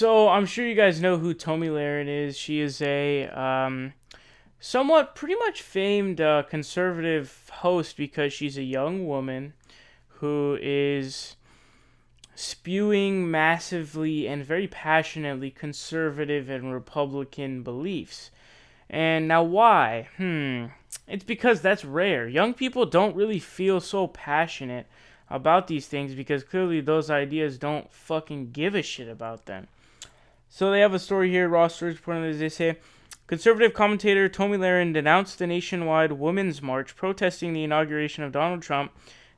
So I'm sure you guys know who Tomi Lahren is. She is a somewhat pretty much famed conservative host because she's a young woman who is spewing massively and very passionately conservative and Republican beliefs. And now why? It's because that's rare. Young people don't really feel so passionate about these things because clearly those ideas don't fucking give a shit about them. So they have a story here. Raw Stories reporting this. They say conservative commentator Tomi Lahren denounced the nationwide Women's March protesting the inauguration of Donald Trump.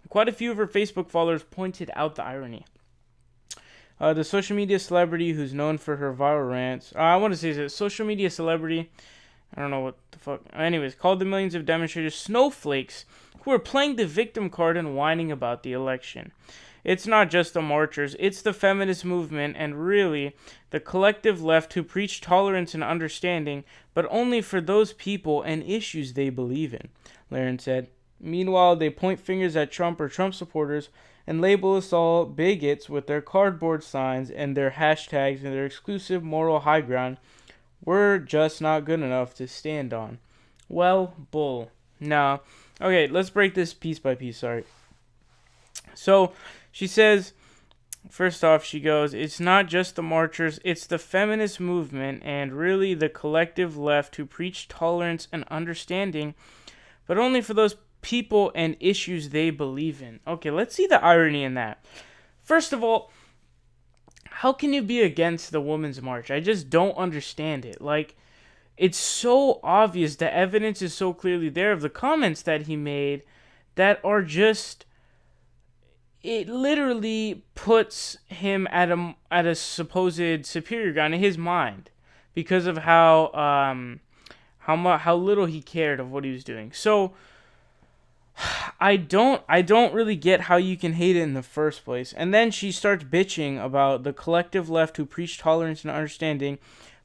Quite a few of her Facebook followers pointed out the irony. The social media celebrity who's known for her viral rants. I want to say this. Social media celebrity. I don't know what the fuck. Anyways, called the millions of demonstrators snowflakes who are playing the victim card and whining about the election. It's not just the marchers, it's the feminist movement and really the collective left who preach tolerance and understanding, but only for those people and issues they believe in, Lahren said. Meanwhile, they point fingers at Trump or Trump supporters and label us all bigots with their cardboard signs and their hashtags and their exclusive moral high ground. We're just not good enough to stand on. Well, bull. No. Okay, let's break this piece by piece, sorry. So, she says, first off, she goes, it's not just the marchers, it's the feminist movement and really the collective left who preach tolerance and understanding, but only for those people and issues they believe in. Okay, let's see the irony in that. First of all, how can you be against the Women's March? I just don't understand it. Like, it's so obvious. The evidence is so clearly there of the comments that he made that are just... It literally puts him at a supposed superior ground in his mind because of how little he cared of what he was doing. So I don't really get how you can hate it in the first place. And then she starts bitching about the collective left who preach tolerance and understanding,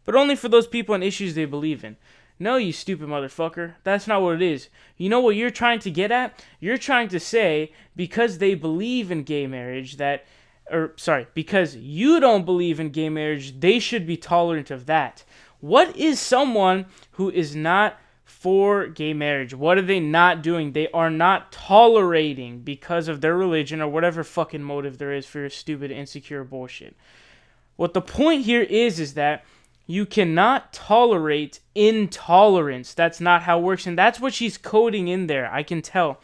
but only for those people and issues they believe in. No, you stupid motherfucker. That's not what it is. You know what you're trying to get at? You're trying to say because they believe in gay marriage because you don't believe in gay marriage, they should be tolerant of that. What is someone who is not for gay marriage? What are they not doing? They are not tolerating because of their religion or whatever fucking motive there is for your stupid, insecure bullshit. What the point here is that you cannot tolerate intolerance. That's not how it works. And that's what she's coding in there. I can tell.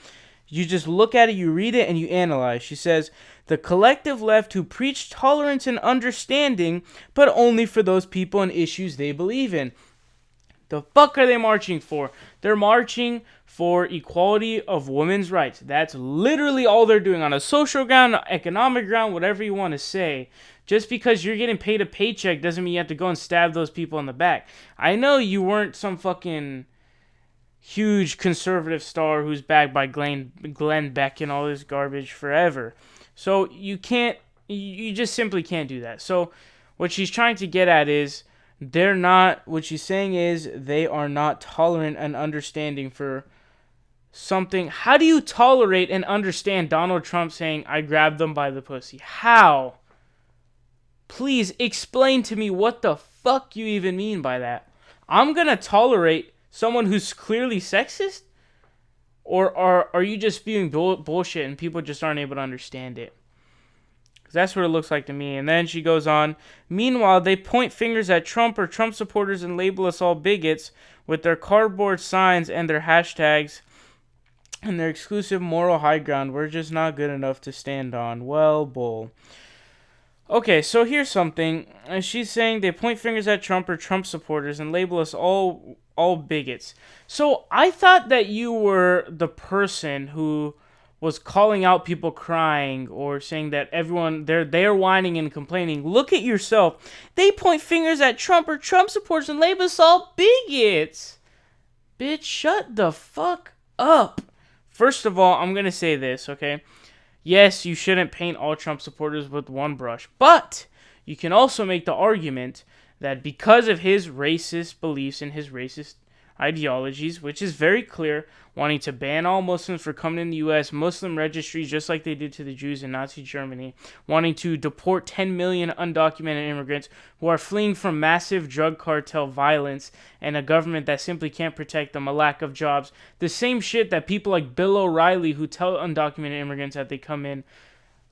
You just look at it, you read it, and you analyze. She says, the collective left who preach tolerance and understanding, but only for those people and issues they believe in. The fuck are they marching for? They're marching for equality of women's rights. That's literally all they're doing on a social ground, economic ground, whatever you want to say. Just because you're getting paid a paycheck doesn't mean you have to go and stab those people in the back. I know you weren't some fucking huge conservative star who's backed by Glenn Beck and all this garbage forever. So you just simply can't do that. So what she's trying to get at is what she's saying is they are not tolerant and understanding for something. How do you tolerate and understand Donald Trump saying, I grabbed them by the pussy? How? Please explain to me what the fuck you even mean by that. I'm gonna tolerate someone who's clearly sexist? Or are you just spewing bullshit and people just aren't able to understand it? Because that's what it looks like to me. And then she goes on, meanwhile, they point fingers at Trump or Trump supporters and label us all bigots with their cardboard signs and their hashtags and their exclusive moral high ground. We're just not good enough to stand on. Well, bull. Okay, so here's something. She's saying they point fingers at Trump or Trump supporters and label us all bigots. So I thought that you were the person who was calling out people crying or saying that everyone they're whining and complaining. Look at yourself. They point fingers at Trump or Trump supporters and label us all bigots. Bitch, shut the fuck up. First of all, I'm gonna say this, okay? Yes, you shouldn't paint all Trump supporters with one brush, but you can also make the argument that because of his racist beliefs and his racist ideologies, which is very clear, wanting to ban all Muslims from coming in the U.S., Muslim registries just like they did to the Jews in Nazi Germany, wanting to deport 10 million undocumented immigrants who are fleeing from massive drug cartel violence and a government that simply can't protect them, a lack of jobs. The same shit that people like Bill O'Reilly who tell undocumented immigrants that they come in,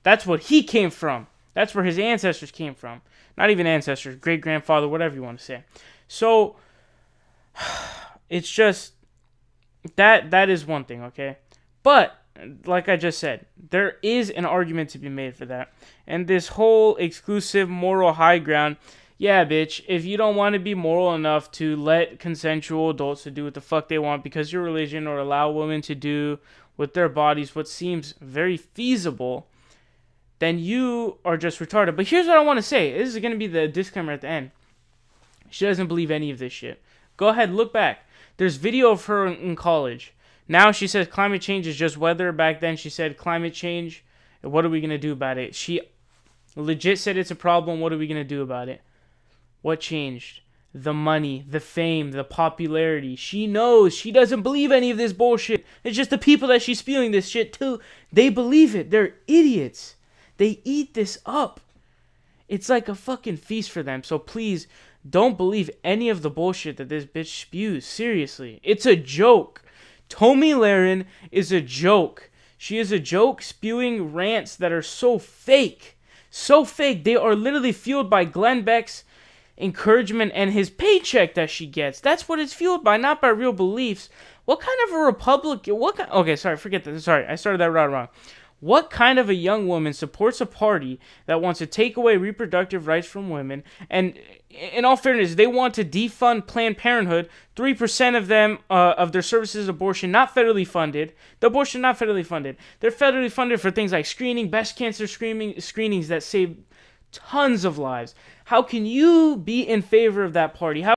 that's what he came from. That's where his ancestors came from. Not even ancestors, great-grandfather, whatever you want to say. So, it's just, that is one thing, okay? But, like I just said, there is an argument to be made for that. And this whole exclusive moral high ground, yeah, bitch, if you don't want to be moral enough to let consensual adults to do what the fuck they want because your religion, or allow women to do with their bodies what seems very feasible, then you are just retarded. But here's what I want to say. This is going to be the disclaimer at the end. She doesn't believe any of this shit. Go ahead, look back. There's video of her in college. Now she says climate change is just weather. Back then she said climate change, what are we going to do about it? She legit said it's a problem. What are we going to do about it? What changed? The money, the fame, the popularity. She knows. She doesn't believe any of this bullshit. It's just the people that she's spewing this shit to. They believe it. They're idiots. They eat this up. It's like a fucking feast for them. So please, don't believe any of the bullshit that this bitch spews. Seriously. It's a joke. Tomi Lahren is a joke. She is a joke spewing rants that are so fake. So fake. They are literally fueled by Glenn Beck's encouragement and his paycheck that she gets. That's what it's fueled by, not by real beliefs. What kind of a Republican... Okay, sorry, forget that. Sorry, I started that route wrong. What kind of a young woman supports a party that wants to take away reproductive rights from women? And in all fairness, they want to defund Planned Parenthood. 3% of them, of their services, abortion, not federally funded. The abortion, not federally funded. They're federally funded for things like screening, breast cancer screenings that save tons of lives. How can you be in favor of that party? How